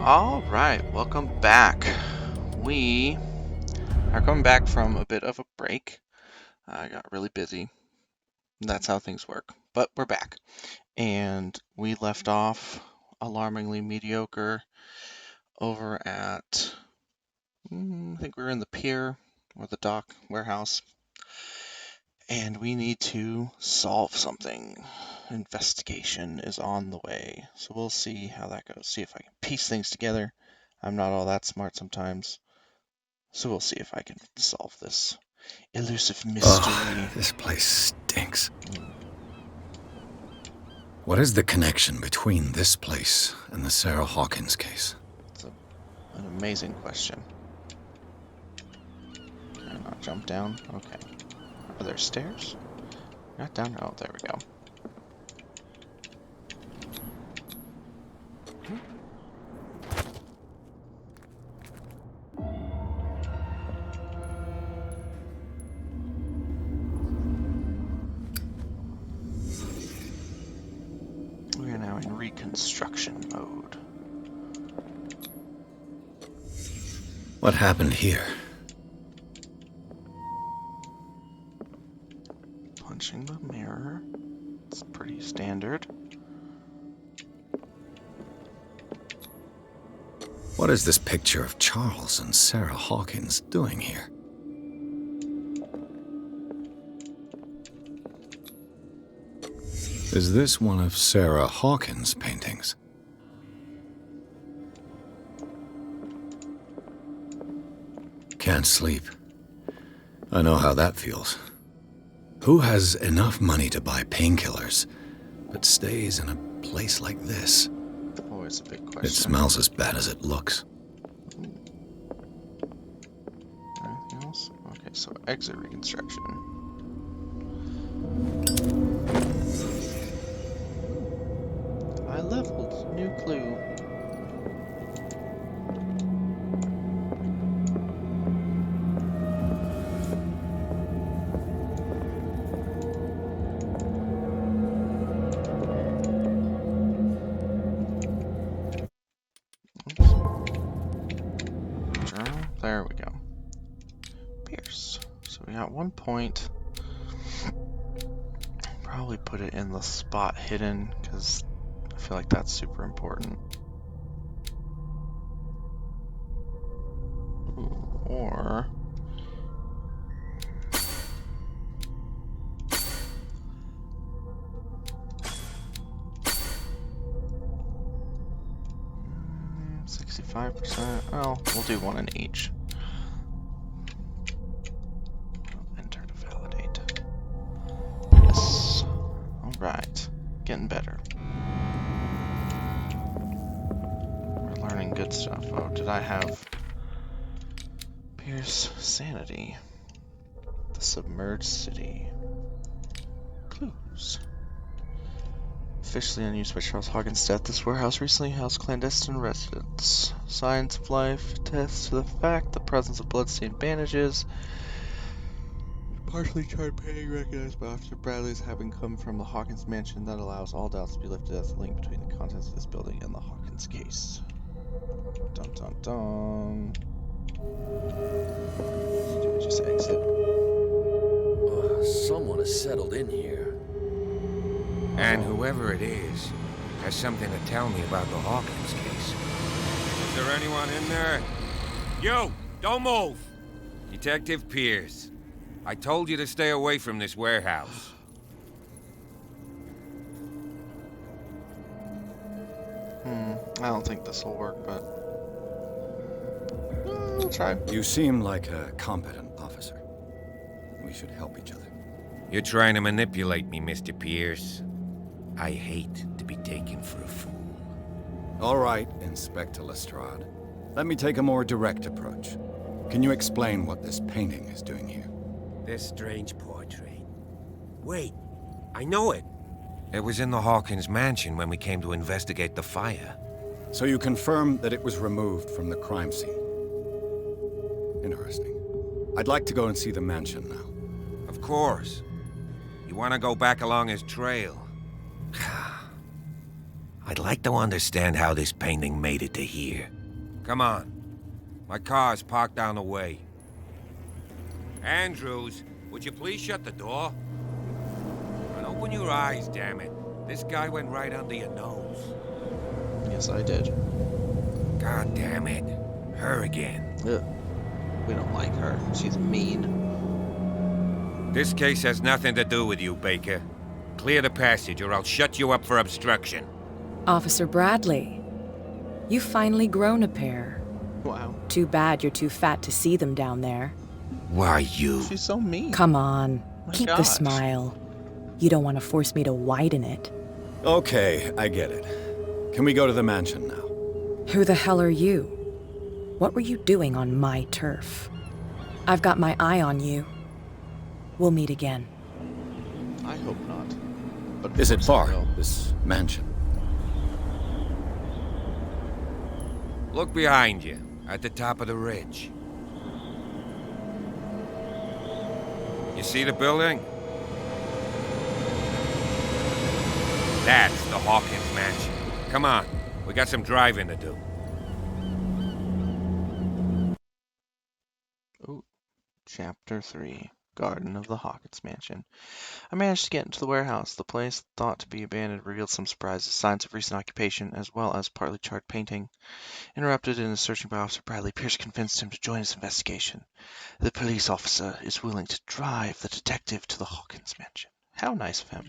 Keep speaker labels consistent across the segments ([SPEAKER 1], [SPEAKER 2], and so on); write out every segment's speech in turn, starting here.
[SPEAKER 1] All right, welcome back. We are coming back from a bit of a break. I got really busy. That's how things work. But we're back. And we left off alarmingly mediocre over at, I think we were in the pier or the dock warehouse. And we need to solve something. Investigation is on the way. So we'll see how that goes. See if I can piece things together. I'm not all that smart sometimes. So we'll see if I can solve this elusive mystery.
[SPEAKER 2] Oh, this place stinks. What is the connection between this place and the Sarah Hawkins case?
[SPEAKER 1] It's an amazing question. Can I not jump down? Okay. Are there stairs? Not down? Oh, there we go. We are now in reconstruction mode.
[SPEAKER 2] What happened here?
[SPEAKER 1] Punching the mirror. It's pretty standard.
[SPEAKER 2] What is this picture of Charles and Sarah Hawkins doing here? Is this one of Sarah Hawkins' paintings? Can't sleep. I know how that feels. Who has enough money to buy painkillers, but stays in a place like this?
[SPEAKER 1] Always a big question.
[SPEAKER 2] It smells as bad as it looks.
[SPEAKER 1] Anything else? Okay, so exit reconstruction. I leveled. New clue. Journal. There we go. Pierce. So we got 1 point. Probably put it in the spot hidden because I feel like that's super important. Ooh, or mm, 65%. Well, we'll do one in each. Enter to validate. Yes. All right. Getting better. We're learning good stuff. Oh, did I have Pierce Sanity? The submerged city. Clues. Officially unused by Charles Hawkins' death, this warehouse recently housed clandestine residents. Signs of life attest to the fact the presence of bloodstained bandages. Partially charred painting recognized by Officer Bradley as having come from the Hawkins mansion that allows all doubts to be lifted as the link between the contents of this building and the Hawkins case. Dun dun dun. Do we just exit?
[SPEAKER 3] Someone has settled in here.
[SPEAKER 4] And whoever it is has something to tell me about the Hawkins case. Is there anyone in there? You! Don't move! Detective Pierce. I told you to stay away from this warehouse.
[SPEAKER 1] I don't think this will work, but we'll try.
[SPEAKER 2] You seem like a competent officer. We should help each other.
[SPEAKER 4] You're trying to manipulate me, Mr. Pierce. I hate to be taken for a fool.
[SPEAKER 2] All right, Inspector Lestrade. Let me take a more direct approach. Can you explain what this painting is doing here?
[SPEAKER 4] This strange portrait. Wait, I know it. It was in the Hawkins mansion when we came to investigate the fire.
[SPEAKER 2] So you confirm that it was removed from the crime scene? Interesting. I'd like to go and see the mansion now.
[SPEAKER 4] Of course. You want to go back along his trail? I'd like to understand how this painting made it to here. Come on. My car's parked down the way. Andrews, would you please shut the door? And open your eyes, damn it. This guy went right under your nose.
[SPEAKER 1] Yes, I did.
[SPEAKER 4] God damn it. Her again.
[SPEAKER 1] Ugh. We don't like her. She's mean.
[SPEAKER 4] This case has nothing to do with you, Baker. Clear the passage or I'll shut you up for obstruction.
[SPEAKER 5] Officer Bradley, you've finally grown a pair.
[SPEAKER 1] Wow.
[SPEAKER 5] Too bad you're too fat to see them down there.
[SPEAKER 4] Why, you?
[SPEAKER 1] She's so mean.
[SPEAKER 5] Come on,
[SPEAKER 1] My
[SPEAKER 5] keep the
[SPEAKER 1] gosh.
[SPEAKER 5] smile. You don't want to force me to widen it.
[SPEAKER 2] Okay, I get it. Can we go to the mansion now?
[SPEAKER 5] Who the hell are you? What were you doing on my turf? I've got my eye on you. We'll meet again.
[SPEAKER 1] I hope not. But of
[SPEAKER 2] Is it
[SPEAKER 1] course I
[SPEAKER 2] far,
[SPEAKER 1] will.
[SPEAKER 2] this mansion?
[SPEAKER 4] Look behind you, at the top of the ridge. You see the building? That's the Hawkins mansion. Come on, we got some driving to do.
[SPEAKER 1] Ooh. Chapter 3. Garden of the Hawkins Mansion. I managed to get into the warehouse. The place, thought to be abandoned, revealed some surprises, signs of recent occupation, as well as partly charred painting. Interrupted in his searching by Officer Bradley, Pierce convinced him to join his investigation. The police officer is willing to drive the detective to the Hawkins Mansion. How nice of him.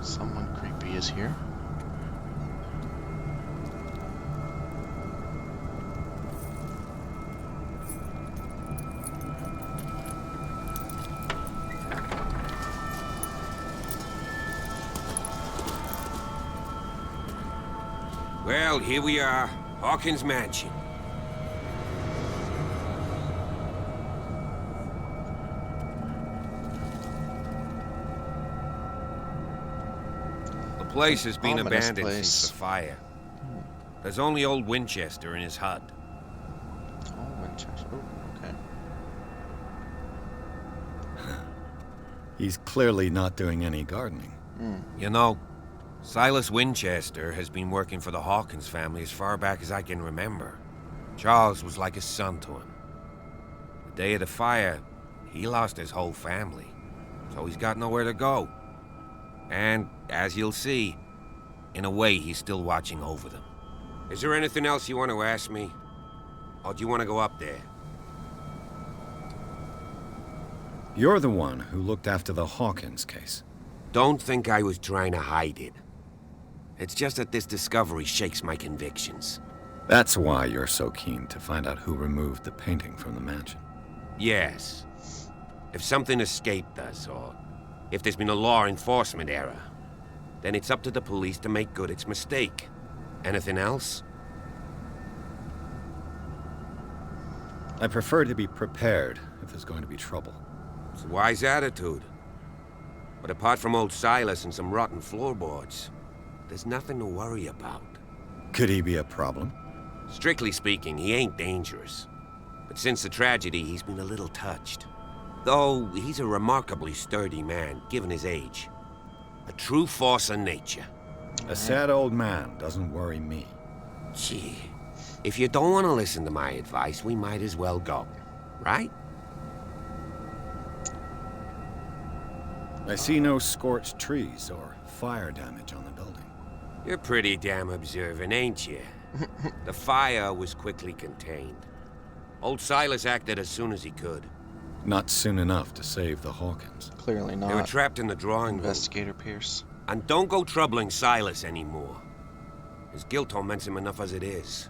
[SPEAKER 1] Someone creepy is here.
[SPEAKER 4] Well, here we are, Hawkins Mansion. The place has been
[SPEAKER 1] Ominous
[SPEAKER 4] abandoned
[SPEAKER 1] place.
[SPEAKER 4] since the fire. There's only old Winchester in his hut.
[SPEAKER 1] Oh, Winchester. Oh, okay.
[SPEAKER 2] He's clearly not doing any gardening.
[SPEAKER 4] You know, Silas Winchester has been working for the Hawkins family as far back as I can remember. Charles was like a son to him. The day of the fire, he lost his whole family, so he's got nowhere to go. And, as you'll see, in a way, he's still watching over them. Is there anything else you want to ask me? Or do you want to go up there?
[SPEAKER 2] You're the one who looked after the Hawkins case.
[SPEAKER 4] Don't think I was trying to hide it. It's just that this discovery shakes my convictions.
[SPEAKER 2] That's why you're so keen to find out who removed the painting from the mansion.
[SPEAKER 4] Yes. If something escaped us, or if there's been a law enforcement error, then it's up to the police to make good its mistake. Anything else?
[SPEAKER 2] I prefer to be prepared if there's going to be trouble.
[SPEAKER 4] It's a wise attitude. But apart from old Silas and some rotten floorboards, there's nothing to worry about.
[SPEAKER 2] Could he be a problem?
[SPEAKER 4] Strictly speaking, he ain't dangerous. But since the tragedy, he's been a little touched. Though he's a remarkably sturdy man, given his age. A true force of nature.
[SPEAKER 2] A sad old man doesn't worry me.
[SPEAKER 4] Gee, if you don't want to listen to my advice, we might as well go, right?
[SPEAKER 2] I see no scorched trees or fire damage on the building.
[SPEAKER 4] You're pretty damn observant, ain't you? The fire was quickly contained. Old Silas acted as soon as he could.
[SPEAKER 2] Not soon enough to save the Hawkins.
[SPEAKER 1] Clearly
[SPEAKER 4] They were
[SPEAKER 1] not.
[SPEAKER 4] trapped in the drawing room.
[SPEAKER 1] Investigator Pierce.
[SPEAKER 4] And don't go troubling Silas anymore. His guilt torments him enough as it is.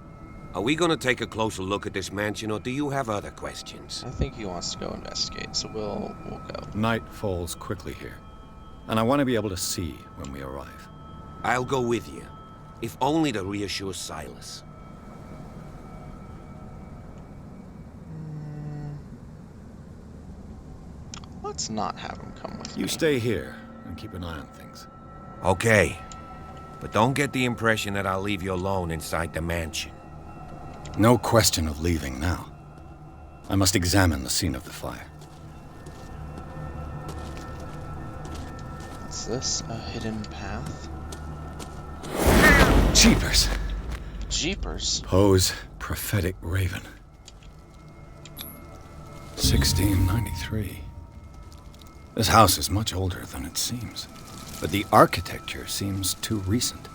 [SPEAKER 4] Are we gonna take a closer look at this mansion, or do you have other questions?
[SPEAKER 1] I think he wants to go investigate, so we'll go.
[SPEAKER 2] Night falls quickly here, and I want to be able to see when we arrive.
[SPEAKER 4] I'll go with you, if only to reassure Silas.
[SPEAKER 1] Let's not have him come with
[SPEAKER 2] You
[SPEAKER 1] me.
[SPEAKER 2] stay here and keep an eye on things.
[SPEAKER 4] Okay. But don't get the impression that I'll leave you alone inside the mansion.
[SPEAKER 2] No question of leaving now. I must examine the scene of the fire.
[SPEAKER 1] Is this a hidden path?
[SPEAKER 2] Jeepers!
[SPEAKER 1] Jeepers.
[SPEAKER 2] Poe's prophetic raven. 1693. This house is much older than it seems, but the architecture seems too recent.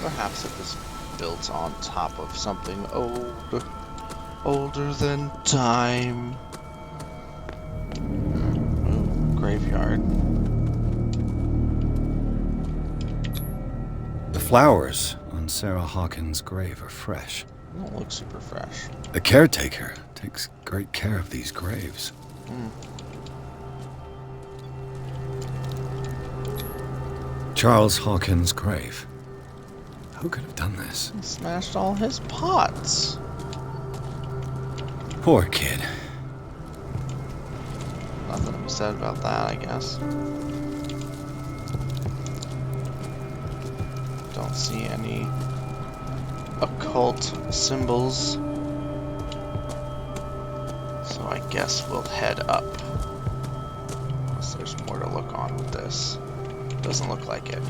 [SPEAKER 1] Perhaps it was built on top of something old. Older than time. Ooh, graveyard.
[SPEAKER 2] The flowers on Sarah Hawkins' grave are fresh.
[SPEAKER 1] They don't look super fresh.
[SPEAKER 2] The caretaker takes great care of these graves. Charles Hawkins' grave. Who could have done this?
[SPEAKER 1] He smashed all his pots.
[SPEAKER 2] Poor kid.
[SPEAKER 1] Nothing to be said about that, I guess. Don't see any occult symbols. So I guess we'll head up. Unless there's more to look on with this. Doesn't look like it.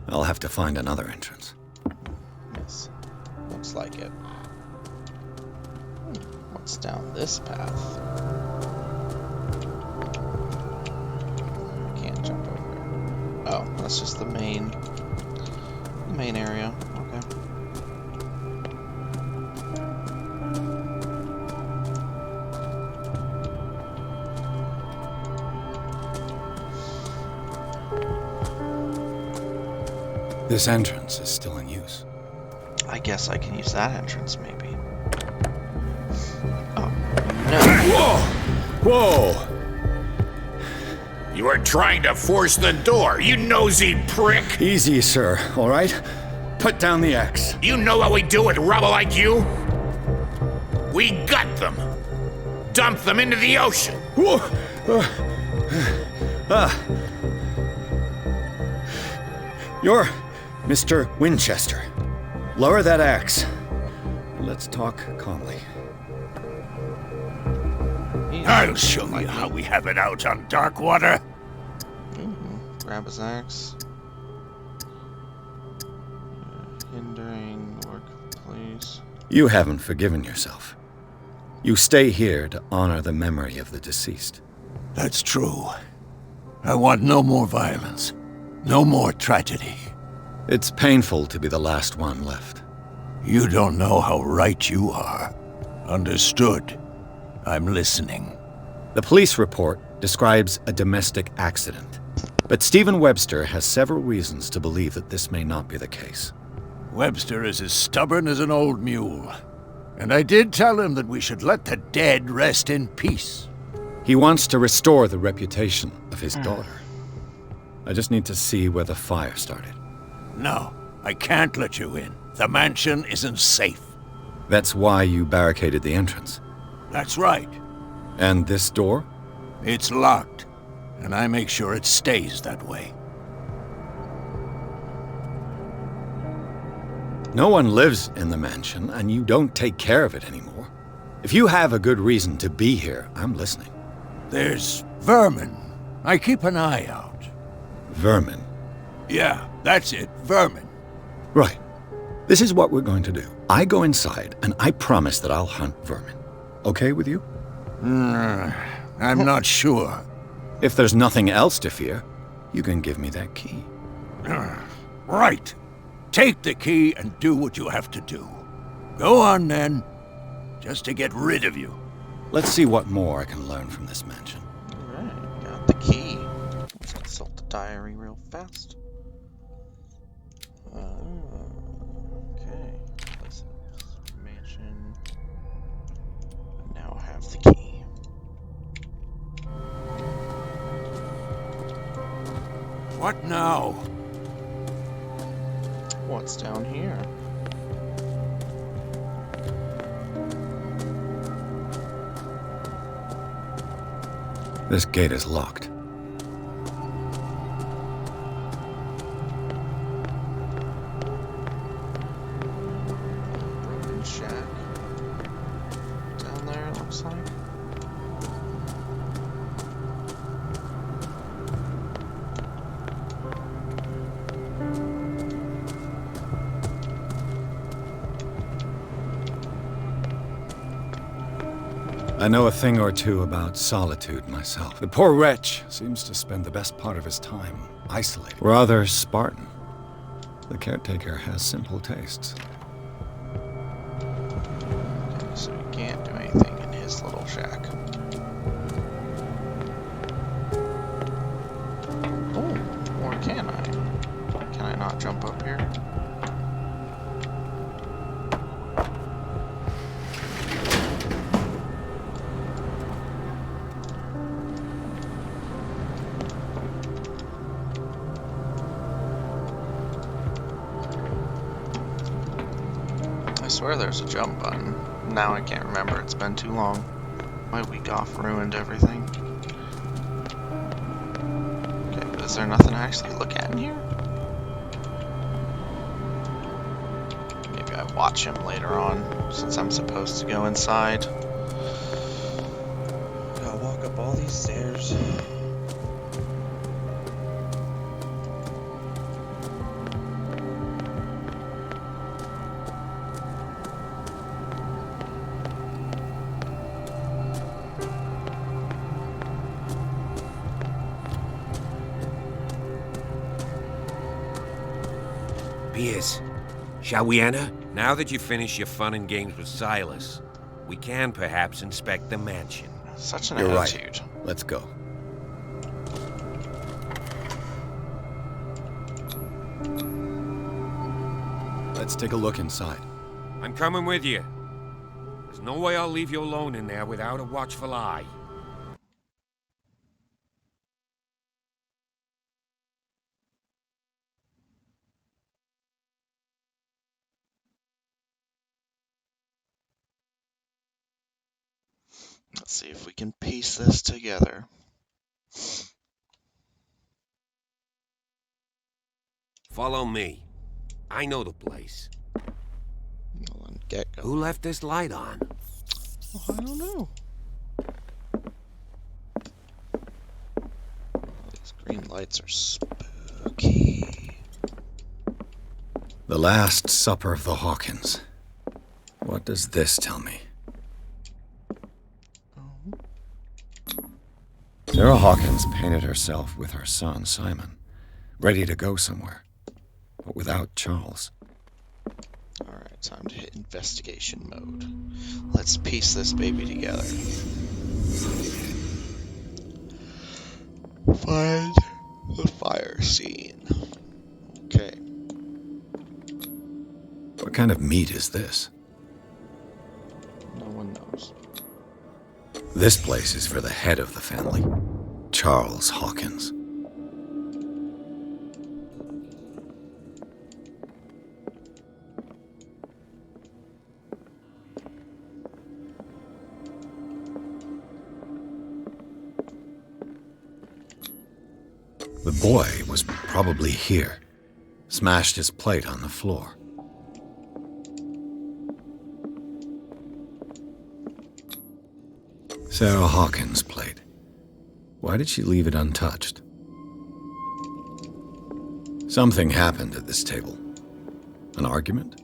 [SPEAKER 2] I'll have to find another entrance.
[SPEAKER 1] Yes, looks like it. What's down this path? Can't jump over it. Oh, that's just the main area. Okay.
[SPEAKER 2] This entrance is still in use.
[SPEAKER 1] I guess I can use that entrance, maybe. Oh, no.
[SPEAKER 2] Whoa!
[SPEAKER 6] You are trying to force the door, you nosy prick!
[SPEAKER 2] Easy, sir, all right? Put down the axe.
[SPEAKER 6] You know how we do it, rebel like you? We gut them. Dump them into the ocean.
[SPEAKER 2] Whoa! You're Mr. Winchester. Lower that axe. Let's talk calmly.
[SPEAKER 6] I'll show you how we have it out on Darkwater.
[SPEAKER 1] Grab his axe. Hindering work, please.
[SPEAKER 2] You haven't forgiven yourself. You stay here to honor the memory of the deceased.
[SPEAKER 7] That's true. I want no more violence. No more tragedy.
[SPEAKER 2] It's painful to be the last one left.
[SPEAKER 7] You don't know how right you are. Understood. I'm listening.
[SPEAKER 2] The police report describes a domestic accident, but Stephen Webster has several reasons to believe that this may not be the case.
[SPEAKER 7] Webster is as stubborn as an old mule. And I did tell him that we should let the dead rest in peace.
[SPEAKER 2] He wants to restore the reputation of his daughter. I just need to see where the fire started.
[SPEAKER 7] No, I can't let you in. The mansion isn't safe.
[SPEAKER 2] That's why you barricaded the entrance.
[SPEAKER 7] That's right.
[SPEAKER 2] And this door?
[SPEAKER 7] It's locked, and I make sure it stays that way.
[SPEAKER 2] No one lives in the mansion, and you don't take care of it anymore. If you have a good reason to be here, I'm listening.
[SPEAKER 7] There's vermin. I keep an eye out.
[SPEAKER 2] Vermin.
[SPEAKER 7] Yeah, that's it, vermin.
[SPEAKER 2] Right. This is what we're going to do. I go inside, and I promise that I'll hunt vermin. Okay with you?
[SPEAKER 7] I'm not sure.
[SPEAKER 2] If there's nothing else to fear, you can give me that key.
[SPEAKER 7] Right. Take the key and do what you have to do. Go on, then. Just to get rid of you.
[SPEAKER 2] Let's see what more I can learn from this mansion.
[SPEAKER 1] Alright, got the key. Let's consult the diary real fast. Okay. Mansion.
[SPEAKER 7] What now?
[SPEAKER 1] What's down here?
[SPEAKER 2] This gate is locked.
[SPEAKER 1] Broken shack. Down there, it looks like.
[SPEAKER 2] I know a thing or two about solitude myself. The poor wretch seems to spend the best part of his time isolated. Rather Spartan. The caretaker has simple tastes.
[SPEAKER 1] Okay, so we can't do anything in his little shack. Oh, or can I? Can I not jump up here? I swear there's a jump button. Now I can't remember, it's been too long. My week off ruined everything. Okay, but is there nothing to actually look at in here? Maybe I watch him later on, since I'm supposed to go inside. Gotta walk up all these stairs.
[SPEAKER 4] Piers, shall we enter? Now that you've finished your fun and games with Silas, we can perhaps inspect the mansion.
[SPEAKER 1] Such an
[SPEAKER 2] You're
[SPEAKER 1] attitude.
[SPEAKER 2] right. Let's go. Let's take a look inside.
[SPEAKER 4] I'm coming with you. There's no way I'll leave you alone in there without a watchful eye.
[SPEAKER 1] Let's see if we can piece this together.
[SPEAKER 4] Follow me. I know the place.
[SPEAKER 1] Well, then get going.
[SPEAKER 4] Who left this light on?
[SPEAKER 1] Oh, I don't know. These green lights are spooky.
[SPEAKER 2] The Last Supper of the Hawkins. What does this tell me? Sarah Hawkins painted herself with her son, Simon, ready to go somewhere, but without Charles.
[SPEAKER 1] Alright, time to hit investigation mode. Let's piece this baby together. Find the fire scene. Okay.
[SPEAKER 2] What kind of meat is this?
[SPEAKER 1] No one knows.
[SPEAKER 2] This place is for the head of the family, Charles Hawkins. The boy was probably here, smashed his plate on the floor. Sarah Hawkins' plate. Why did she leave it untouched? Something happened at this table. An argument?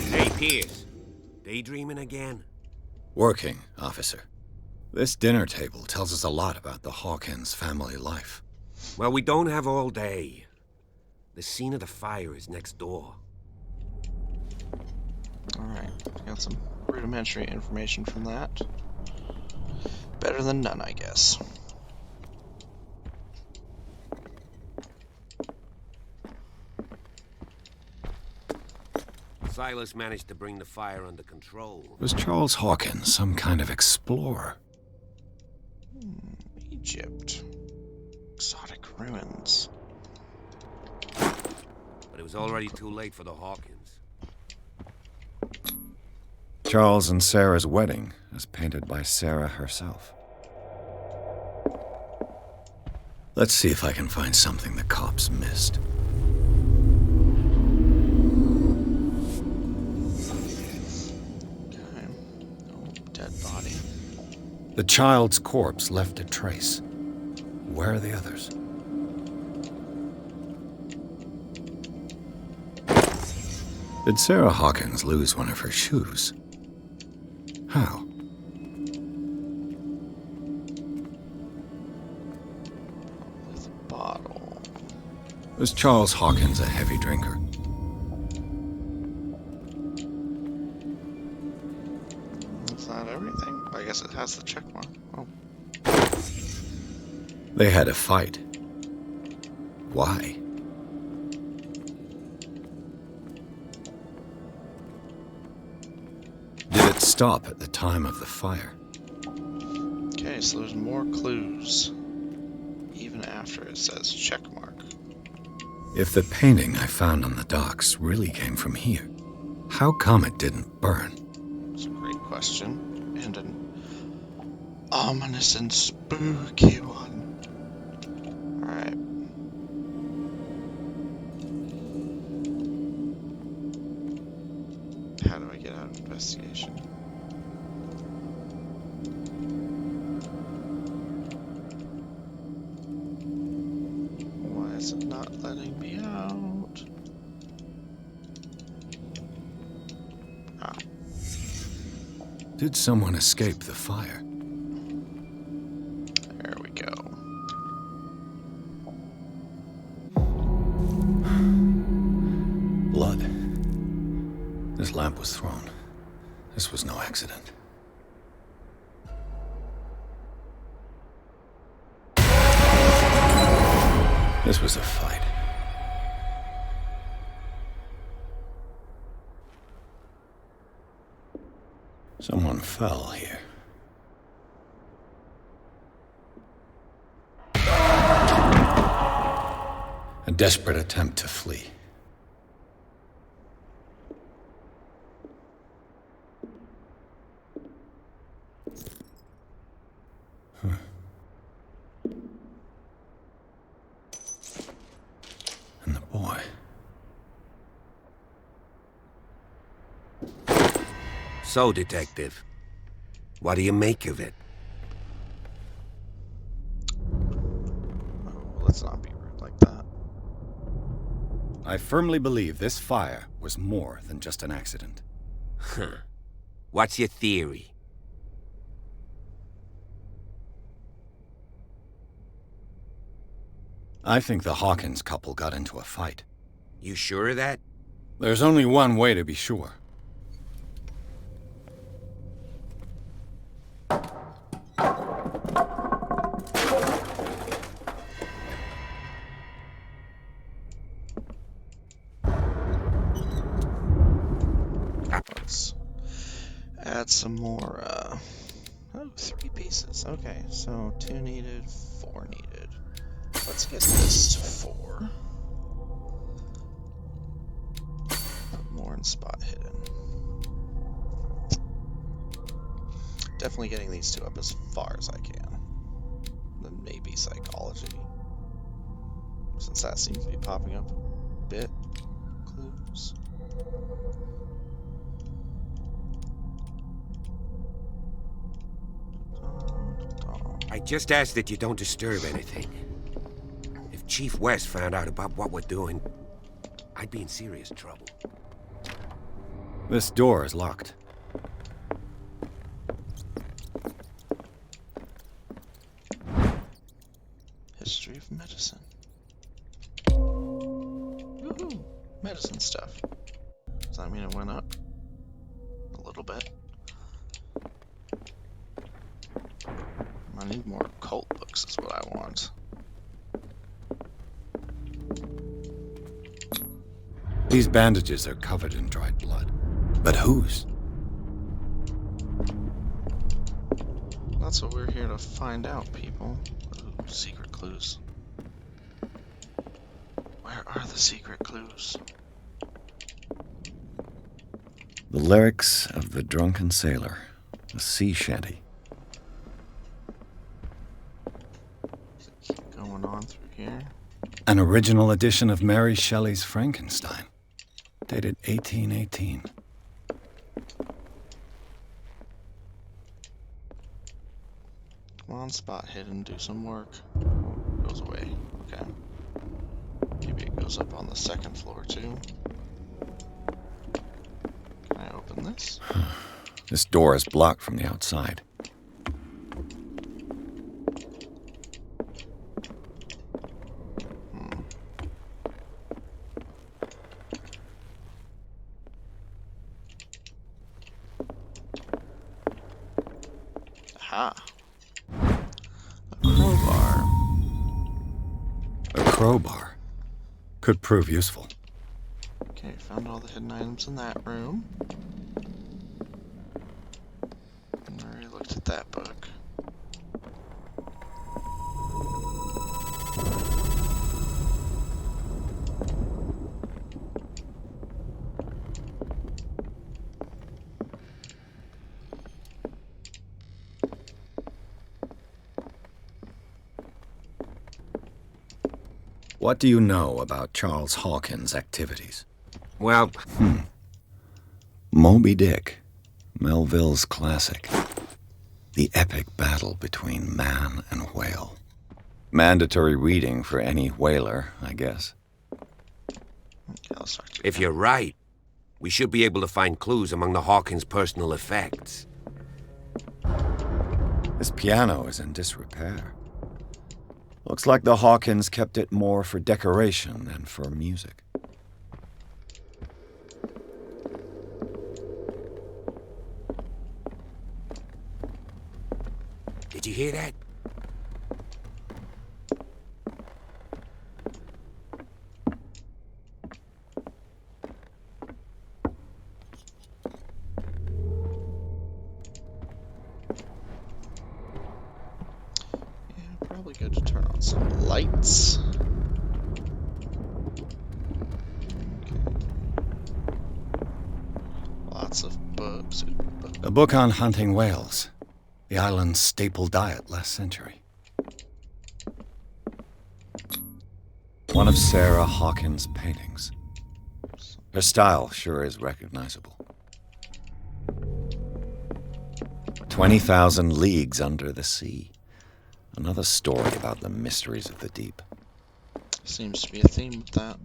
[SPEAKER 4] Hey, Piers. Daydreaming again?
[SPEAKER 2] Working, officer. This dinner table tells us a lot about the Hawkins family life.
[SPEAKER 4] Well, we don't have all day. The scene of the fire is next door.
[SPEAKER 1] Alright, got some rudimentary information from that. Better than none, I guess.
[SPEAKER 4] Silas managed to bring the fire under control.
[SPEAKER 2] Was Charles Hawkins some kind of explorer?
[SPEAKER 1] Egypt. Exotic ruins.
[SPEAKER 4] But it was already too late for the Hawkins.
[SPEAKER 2] Charles and Sarah's wedding, as painted by Sarah herself. Let's see if I can find something the cops missed.
[SPEAKER 1] Okay. Oh, dead body.
[SPEAKER 2] The child's corpse left a trace. Where are the others? Did Sarah Hawkins lose one of her shoes? How?
[SPEAKER 1] With a bottle.
[SPEAKER 2] Was Charles Hawkins a heavy drinker?
[SPEAKER 1] That's not everything. I guess it has the check mark. Oh.
[SPEAKER 2] They had a fight. Why? Did it stop at the time of the fire?
[SPEAKER 1] Okay, so there's more clues. Even after it says check mark.
[SPEAKER 2] If the painting I found on the docks really came from here, how come it didn't burn?
[SPEAKER 1] It's a great question. And an ominous and spooky one. Alright. How do I get out of investigation? Why is it not letting me out? Ah,
[SPEAKER 2] Did someone escape the fire?
[SPEAKER 1] there we go.
[SPEAKER 2] Blood. This lamp was thrown. This was no accident. This was a fight. Someone fell here. A desperate attempt to flee. And the boy.
[SPEAKER 4] So, Detective, what do you make of it?
[SPEAKER 1] Oh, let's not be rude like that.
[SPEAKER 2] I firmly believe this fire was more than just an accident.
[SPEAKER 4] Huh. What's your theory?
[SPEAKER 2] I think the Hawkins couple got into a fight.
[SPEAKER 4] You sure of that?
[SPEAKER 2] There's only one way to be sure.
[SPEAKER 1] Let's add some more, oh, 3 pieces. Okay, so 2 needed, 4 needed. Let's get this to 4. Put more in spot hidden. Definitely getting these 2 up as far as I can. Then maybe psychology. Since that seems to be popping up a bit. Clues.
[SPEAKER 4] I just ask that you don't disturb anything. If Chief West found out about what we're doing, I'd be in serious trouble.
[SPEAKER 2] This door is locked.
[SPEAKER 1] History of medicine. Woohoo! Medicine stuff. Does that mean it went up? A little bit. I need more occult books is what I want.
[SPEAKER 2] These bandages are covered in dried blood. But whose?
[SPEAKER 1] That's what we're here to find out, people. Ooh, secret clues. Where are the secret clues?
[SPEAKER 2] The lyrics of the drunken sailor. A sea shanty.
[SPEAKER 1] Keep going on through here.
[SPEAKER 2] An original edition of Mary Shelley's Frankenstein. Dated 1818.
[SPEAKER 1] Come on, spot hidden, do some work. Goes away. Okay. Maybe it goes up on the second floor too. Can I open this?
[SPEAKER 2] This door is blocked from the outside.
[SPEAKER 1] Aha. A crowbar.
[SPEAKER 2] A crowbar. Could prove useful.
[SPEAKER 1] Okay, found all the hidden items in that room. I already looked at that book.
[SPEAKER 2] What do you know about Charles Hawkins' activities?
[SPEAKER 4] Well,
[SPEAKER 2] Moby Dick, Melville's classic. The epic battle between man and whale. Mandatory reading for any whaler, I guess.
[SPEAKER 1] Okay, let's talk to you.
[SPEAKER 4] if you're right, we should be able to find clues among the Hawkins' personal effects.
[SPEAKER 2] This piano is in disrepair. Looks like the Hawkins kept it more for decoration than for music.
[SPEAKER 4] Did you hear that?
[SPEAKER 1] Yeah, probably good to turn on some lights. Okay. Lots of books.
[SPEAKER 2] A book on hunting whales. The island's staple diet last century. One of Sarah Hawkins' paintings. Her style sure is recognizable. 20,000 Leagues Under the Sea. Another story about the mysteries of the deep.
[SPEAKER 1] Seems to be a theme with that.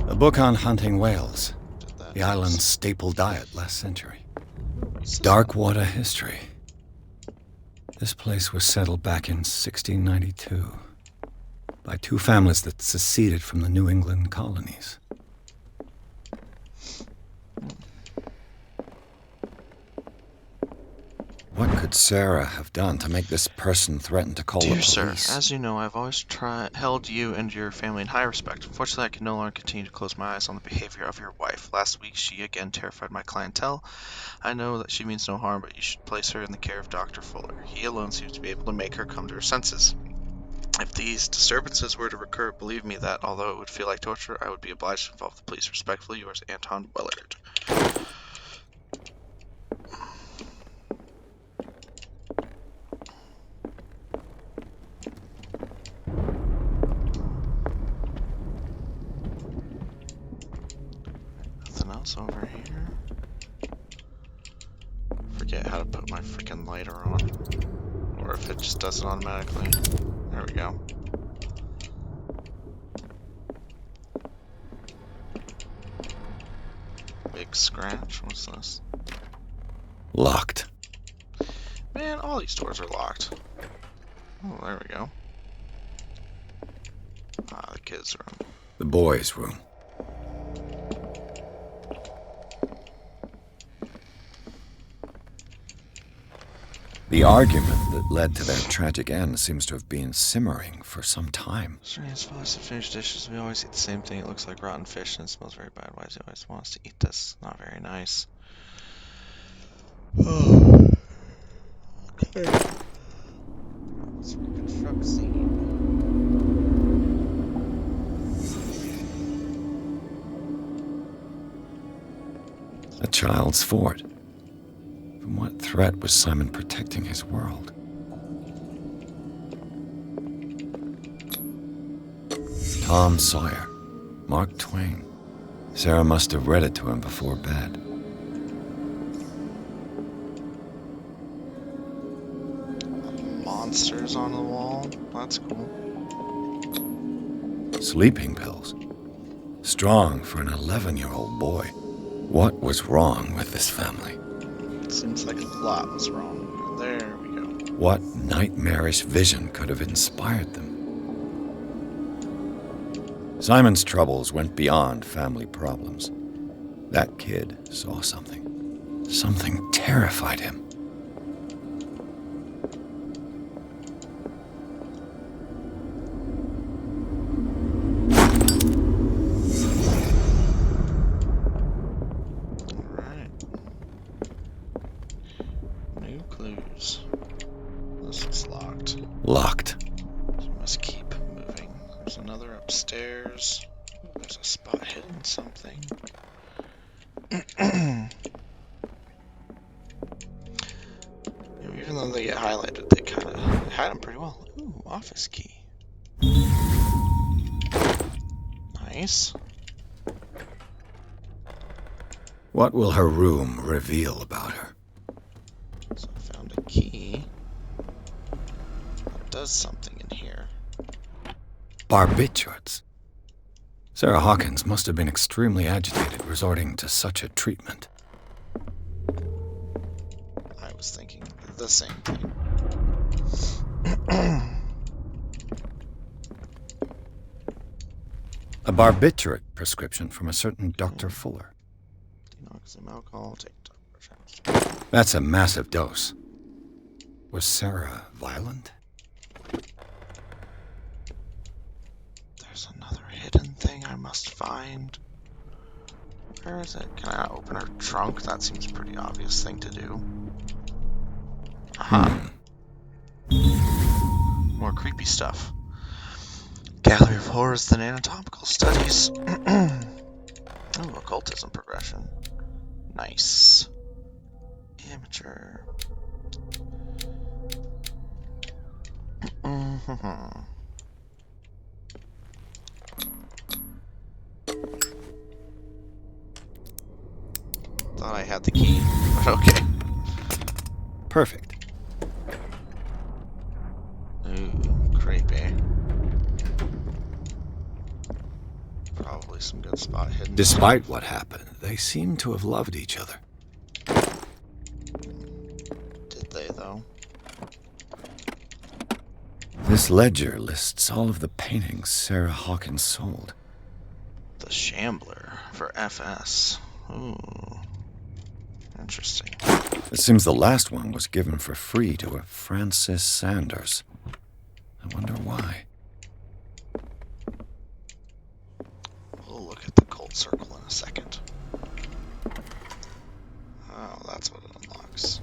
[SPEAKER 2] A book on hunting whales.
[SPEAKER 1] Did that
[SPEAKER 2] The island's staple diet last century.
[SPEAKER 1] What's this
[SPEAKER 2] Dark water history. This place was settled back in 1692 by two families that seceded from the New England colonies. What could Sarah have done to make this person threaten to call the
[SPEAKER 1] Dear
[SPEAKER 2] police?
[SPEAKER 1] sir, as you know, I've always held you and your family in high respect. Unfortunately, I can no longer continue to close my eyes on the behavior of your wife. Last week, she again terrified my clientele. I know that she means no harm, but you should place her in the care of Dr. Fuller. He alone seems to be able to make her come to her senses. If these disturbances were to recur, believe me that, although it would feel like torture, I would be obliged to involve the police. Respectfully, yours, Anton Willard. Nothing else over here. Forget how to put my freaking lighter on. Or if it just does it automatically. There we go. Big scratch. What's this?
[SPEAKER 2] Locked.
[SPEAKER 1] Man, all these doors are locked. Oh, there we go. Ah, the kids' room.
[SPEAKER 2] The boys' room. The argument that led to their tragic end seems to have been simmering for some time.
[SPEAKER 1] Strange spice of finished dishes. We always eat the same thing. It looks like rotten fish and it smells very bad. Why does he always want us to eat this? Not very nice. Okay. Let's reconstruct scene.
[SPEAKER 2] A child's fort. From what threat was Simon protecting his world? Tom Sawyer, Mark Twain. Sarah must have read it to him before bed.
[SPEAKER 1] Monsters on the wall. That's cool.
[SPEAKER 2] Sleeping pills. Strong for an 11-year-old boy. What was wrong with this family?
[SPEAKER 1] It seems like a lot was wrong. There we go.
[SPEAKER 2] What nightmarish vision could have inspired them? Simon's troubles went beyond family problems. That kid saw something. Something terrified him.
[SPEAKER 1] Alright. New clues. This is locked.
[SPEAKER 2] Locked.
[SPEAKER 1] So we must keep moving. There's another upstairs. There's a spot hidden something. Even though they get highlighted, they kind of hide them pretty well. Ooh, office key. Nice.
[SPEAKER 2] What will her room reveal about her?
[SPEAKER 1] So I found a key. That does something in here.
[SPEAKER 2] Barbiturates. Sarah Hawkins must have been extremely agitated resorting to such a treatment.
[SPEAKER 1] I was thinking the same thing.
[SPEAKER 2] A barbiturate prescription from a certain Dr. Fuller.
[SPEAKER 1] Denoxim alcohol, take doctor.
[SPEAKER 2] That's a massive dose. Was Sarah violent?
[SPEAKER 1] There's another hidden thing I must find. Where is it? Can I open her trunk? That seems a pretty obvious thing to do. Aha. More creepy stuff. Gallery of Horrors than Anatomical Studies. Oh, occultism progression. Nice. Amateur. Thought I had the key, but okay.
[SPEAKER 2] Perfect.
[SPEAKER 1] Ooh, creepy. Probably some good spot hidden.
[SPEAKER 2] Despite what happened, they seem to have loved each other.
[SPEAKER 1] Did they, though?
[SPEAKER 2] This ledger lists all of the paintings Sarah Hawkins sold.
[SPEAKER 1] The Shambler for FS. Ooh. Interesting.
[SPEAKER 2] It seems the last one was given for free to a Francis Sanders. I wonder why.
[SPEAKER 1] We'll look at the cult circle in a second. Oh, that's what it unlocks.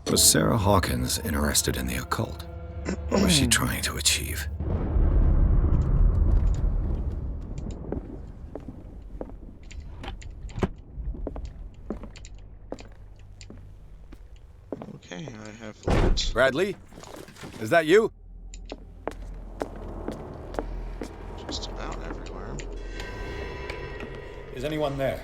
[SPEAKER 2] Was Sarah Hawkins interested in the occult? What was she trying to achieve?
[SPEAKER 1] Okay, I have looked
[SPEAKER 2] Bradley? Is that you?
[SPEAKER 1] just about everywhere.
[SPEAKER 2] Is anyone there?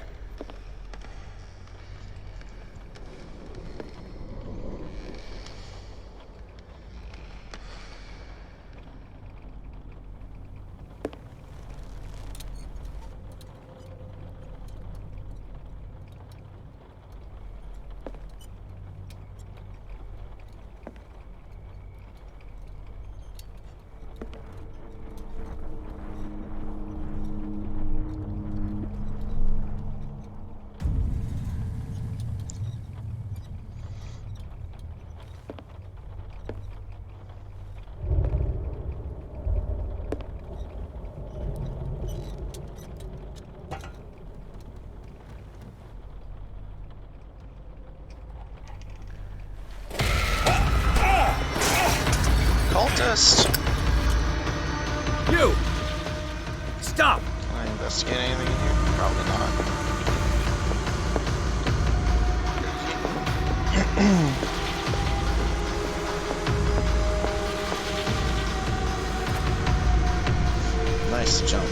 [SPEAKER 1] chest.
[SPEAKER 7] You! Stop!
[SPEAKER 1] Can I investigate anything in here? Probably not. Nice jump.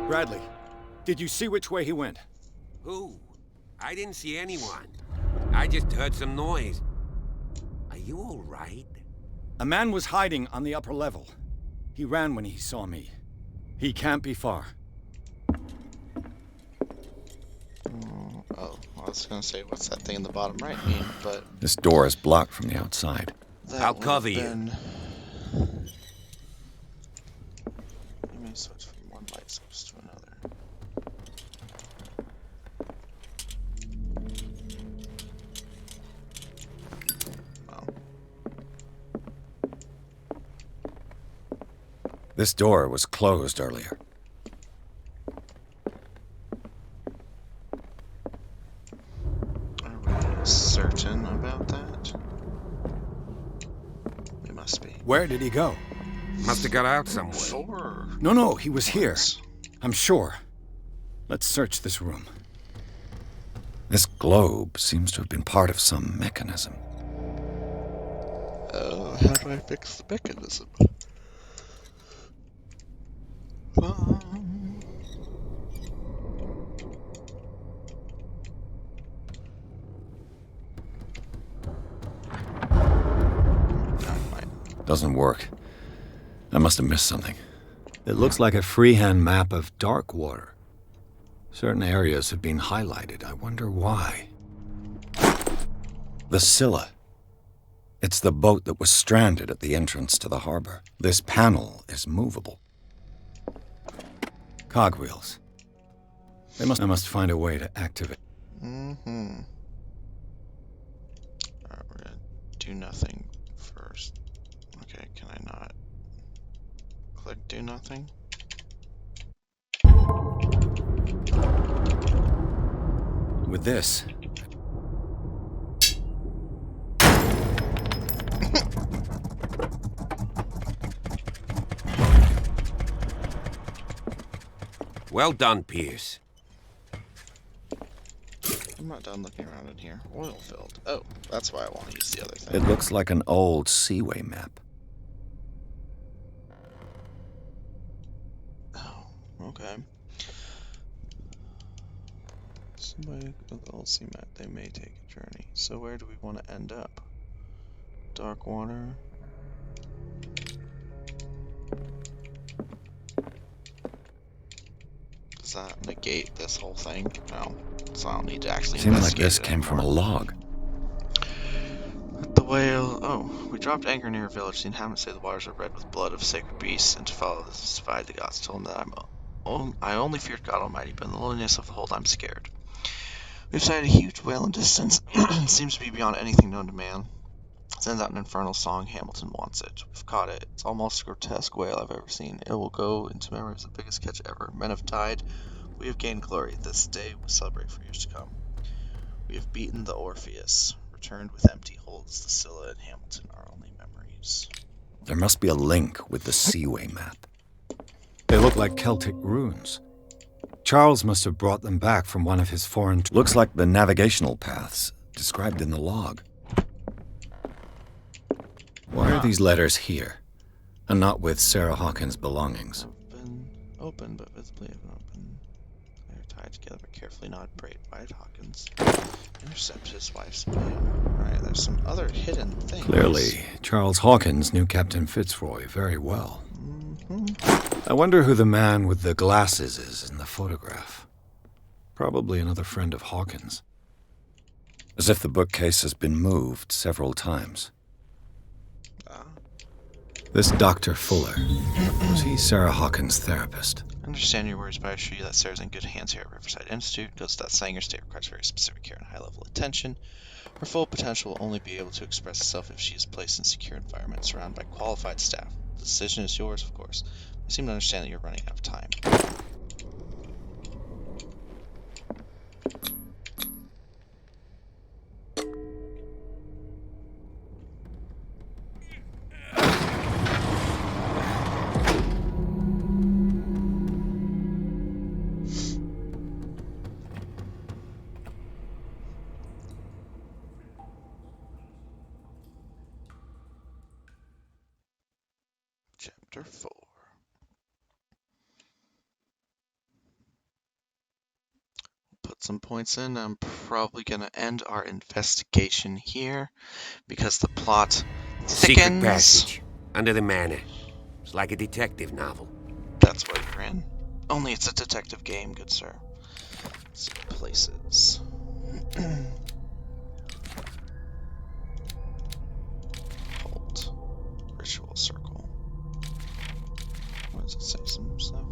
[SPEAKER 2] Bradley, did you see which way he went?
[SPEAKER 4] Who? I didn't see anyone. I just heard some noise. Are you all right?
[SPEAKER 2] A man was hiding on the upper level. He ran when he saw me. He can't be far.
[SPEAKER 1] Oh, I was gonna say, what's that thing in the bottom right mean? But
[SPEAKER 2] This door is blocked from the outside.
[SPEAKER 1] that
[SPEAKER 4] I'll
[SPEAKER 1] would
[SPEAKER 4] cover
[SPEAKER 1] have
[SPEAKER 4] you.
[SPEAKER 1] been... Let me switch from one light source to another. Well,
[SPEAKER 2] This door was closed earlier.
[SPEAKER 1] are we certain about that? We must be.
[SPEAKER 2] Where did he go?
[SPEAKER 4] Must have got out somewhere.
[SPEAKER 1] Sure.
[SPEAKER 2] No, he was here. I'm sure. Let's search this room. This globe seems to have been part of some mechanism.
[SPEAKER 1] How do I fix the mechanism?
[SPEAKER 2] Doesn't work. I must have missed something. It looks like a freehand map of dark water. Certain areas have been highlighted. I wonder why. The Scylla. It's the boat that was stranded at the entrance to the harbor. This panel is movable. Cogwheels. I must find a way to activate.
[SPEAKER 1] Mm-hmm. Alright, we're gonna do nothing first. Okay, can I not click do nothing?
[SPEAKER 2] With this,
[SPEAKER 4] Well done, Pierce.
[SPEAKER 1] I'm not done looking around in here. Oil filled. Oh, that's why I want to use the other
[SPEAKER 2] it
[SPEAKER 1] thing.
[SPEAKER 2] looks like an old seaway map.
[SPEAKER 1] Oh, okay. Somebody with the old sea map, they may take a journey. So where do we want to end up? Dark water. Does that negate this whole thing? No. So I don't need to actually
[SPEAKER 2] Seems like
[SPEAKER 1] investigate
[SPEAKER 2] this
[SPEAKER 1] it
[SPEAKER 2] came from a
[SPEAKER 1] anymore.
[SPEAKER 2] log.
[SPEAKER 1] The whale. Oh, we dropped anchor near a village. The inhabitants say the waters are red with blood of sacred beasts, and to follow this divide the gods told them that I only feared God Almighty, but in the loneliness of the hold I'm scared. We've sighted a huge whale in distance. It seems to be beyond anything known to man. It sends out an infernal song. Hamilton wants it. We've caught it. It's almost a grotesque whale I've ever seen. It will go into memory as the biggest catch ever. Men have died. We have gained glory. This day we celebrate for years to come. We have beaten the Orpheus. Returned with empty holds. The Scylla and Hamilton are only memories.
[SPEAKER 2] There must be a link with the seaway map. They look like Celtic runes. Charles must have brought them back from one of his foreign... Looks like the navigational paths described in the log. Why are these letters here, and not with Sarah Hawkins' belongings?
[SPEAKER 1] Been open, but visibly open. They're tied together but carefully not braided. Why did Hawkins intercept his wife's mail? Alright, there's some other hidden things.
[SPEAKER 2] Clearly, Charles Hawkins knew Captain Fitzroy very well. I wonder who the man with the glasses is in the photograph. Probably another friend of Hawkins. As if the bookcase has been moved several times. This Dr. Fuller, was he Sarah Hawkins' therapist?
[SPEAKER 1] I understand your worries, but I assure you that Sarah's in good hands here at Riverside Institute. Goes without saying, her state requires very specific care and high-level attention. Her full potential will only be able to express itself if she is placed in a secure environment surrounded by qualified staff. The decision is yours, of course. I seem to understand that you're running out of time. Chapter 4. Put some points in. I'm probably going to end our investigation here because the plot
[SPEAKER 4] Secret
[SPEAKER 1] thickens.
[SPEAKER 4] passage. Under the manor. It's like a detective novel.
[SPEAKER 1] That's why you're in. Only it's a detective game, good sir. Some places. Cult. Ritual circle. What does it say? Some stuff?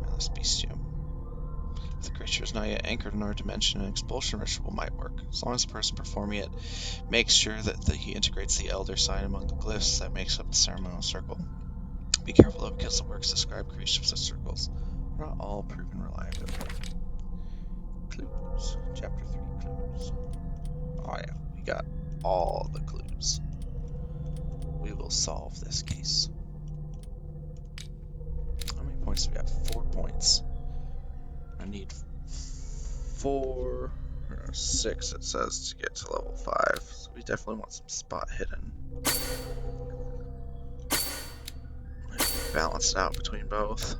[SPEAKER 1] Malus bestium. If the creature is not yet anchored in our dimension, an expulsion ritual might work. As long as the person performing it makes sure that he integrates the elder sign among the glyphs that makes up the ceremonial circle. Be careful though, because the works describe creatures of circles are not all proven reliability. Clues. Chapter 3 clues. Oh yeah, we got all the clues. We will solve this case. How many points do we have? 4 points. I need 4 or 6, it says, to get to level 5. So we definitely want some spot hidden. Balance it out between both.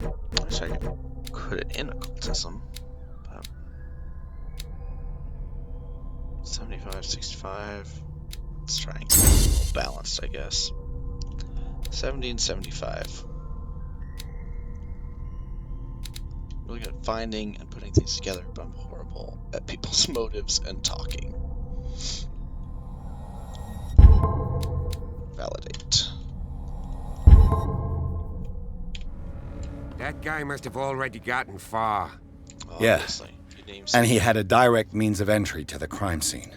[SPEAKER 1] I wish I could put it in occultism, but 75, 65. Let's try and get it a little balanced, I guess. 70 and 75. Really good at finding and putting things together, but I'm horrible at people's motives and talking. Validate.
[SPEAKER 4] That guy must have already gotten far.
[SPEAKER 1] Obviously. He names
[SPEAKER 2] And he
[SPEAKER 1] him.
[SPEAKER 2] had a direct means of entry to the crime scene.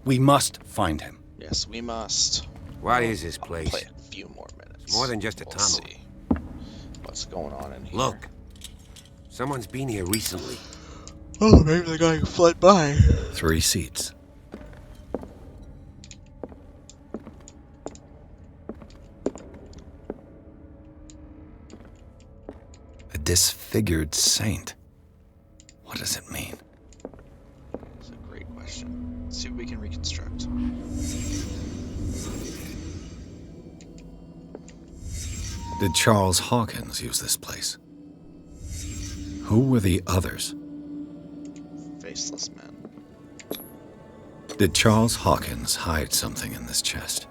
[SPEAKER 2] We must find him.
[SPEAKER 1] Yes, we must.
[SPEAKER 4] What is this
[SPEAKER 1] I'll
[SPEAKER 4] place?
[SPEAKER 1] play a few more minutes.
[SPEAKER 4] More than just a
[SPEAKER 1] We'll
[SPEAKER 4] tunnel.
[SPEAKER 1] see what's going on in here.
[SPEAKER 4] Look. Someone's been here recently.
[SPEAKER 1] Oh, maybe the guy who fled by.
[SPEAKER 2] 3 seats. A disfigured saint. What does it mean?
[SPEAKER 1] That's a great question. Let's see what we can reconstruct.
[SPEAKER 2] Did Charles Hawkins use this place? Who were the others?
[SPEAKER 1] Faceless men.
[SPEAKER 2] Did Charles Hawkins hide something in this chest?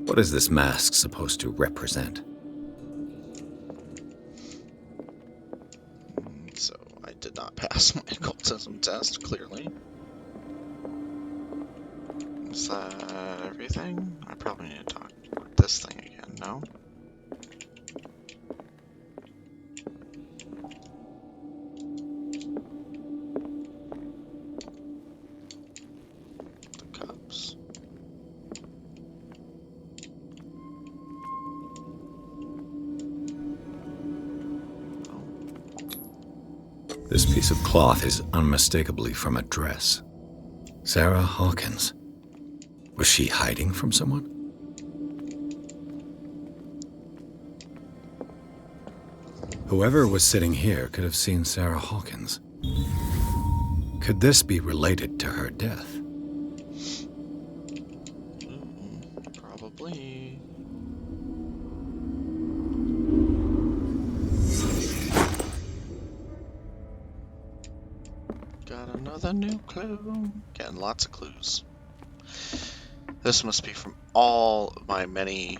[SPEAKER 2] What is this mask supposed to represent?
[SPEAKER 1] So, I did not pass my occultism test, clearly. Is that everything? I probably need to talk about this thing again, no? The cups.
[SPEAKER 2] This piece of cloth is unmistakably from a dress. Sarah Hawkins. Was she hiding from someone? Whoever was sitting here could have seen Sarah Hawkins. Could this be related to her death?
[SPEAKER 1] Probably. Got another new clue. Getting lots of clues. This must be from all of my many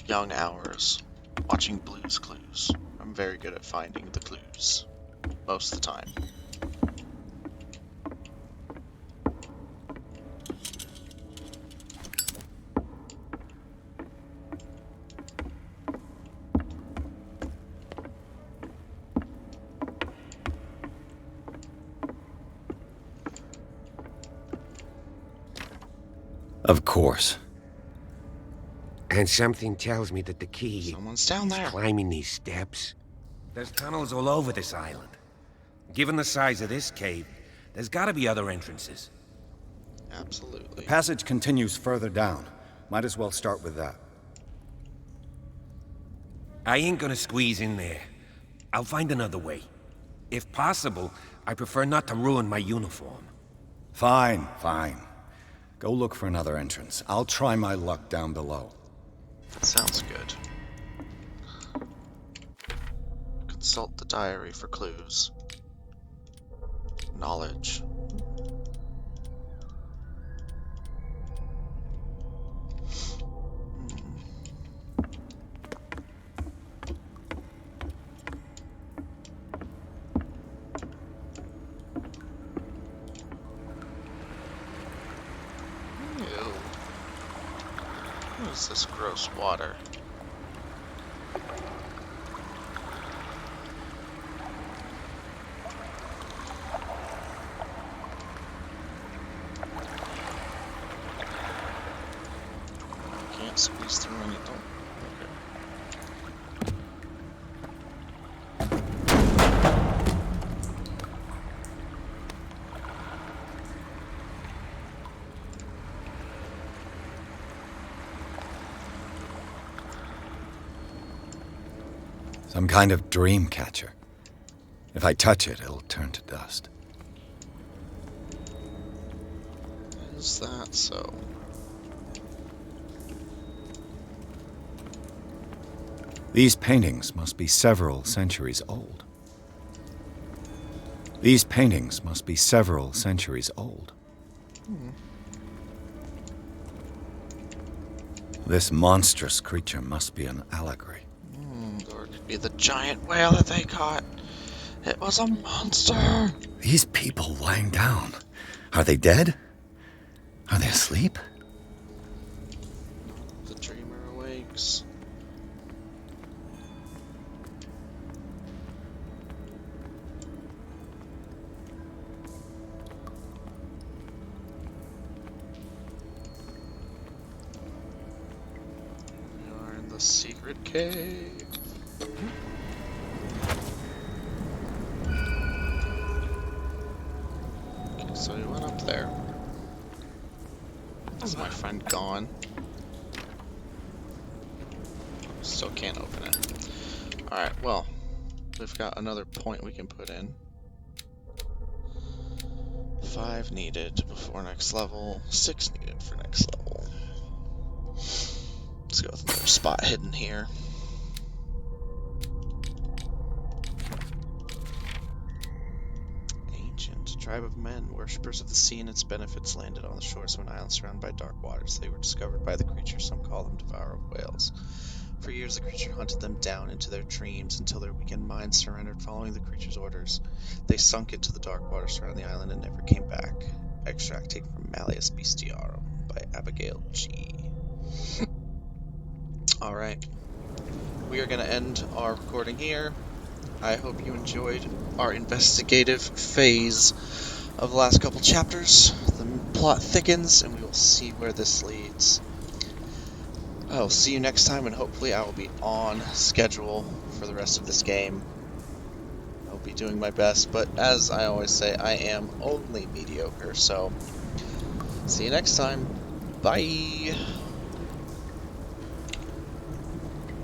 [SPEAKER 1] young hours watching Blue's Clues. I'm very good at finding the clues. Most of the time.
[SPEAKER 2] Of course.
[SPEAKER 4] And something tells me that the key
[SPEAKER 1] Someone's down
[SPEAKER 4] is
[SPEAKER 1] there.
[SPEAKER 4] climbing these steps. There's tunnels all over this island. Given the size of this cave, there's gotta be other entrances.
[SPEAKER 1] Absolutely.
[SPEAKER 2] Passage continues further down. Might as well start with that.
[SPEAKER 4] I ain't gonna squeeze in there. I'll find another way. If possible, I prefer not to ruin my uniform.
[SPEAKER 2] Fine, fine. Go look for another entrance. I'll try my luck down below.
[SPEAKER 1] Sounds good. Consult the diary for clues. Knowledge. Ew. What is this gross water? Can't squeeze through any. Oh, okay.
[SPEAKER 2] Some kind of dream catcher. If I touch it, it'll turn to dust.
[SPEAKER 1] Is that so?
[SPEAKER 2] These paintings must be several centuries old. These paintings must be several centuries old. This monstrous creature must be an allegory.
[SPEAKER 1] Or it could be the giant whale that they caught. It was a monster.
[SPEAKER 2] These people lying down. Are they dead? Are they asleep?
[SPEAKER 1] The dreamer awakes. We are in the secret cave. Okay, so we went up there. Is my friend gone? Still can't open it. Alright, well, we've got another point we can put in. 5 needed before next level, 6 needed for next level. Let's go with another spot hidden here. Ancient tribe of men, worshippers of the sea and its benefits, landed on the shores of an island surrounded by dark waters. They were discovered by the creature, some call them devourer of whales. For years, the creature hunted them down into their dreams until their weakened minds surrendered following the creature's orders. They sunk into the dark waters surrounding the island and never came back. Extract taken from Malleus Bestiarum by Abigail G. Alright. We are going to end our recording here. I hope you enjoyed our investigative phase of the last couple chapters. The plot thickens, and we will see where this leads. I'll see you next time, and hopefully I will be on schedule for the rest of this game. I'll be doing my best, but as I always say, I am only mediocre, so see you next time. Bye!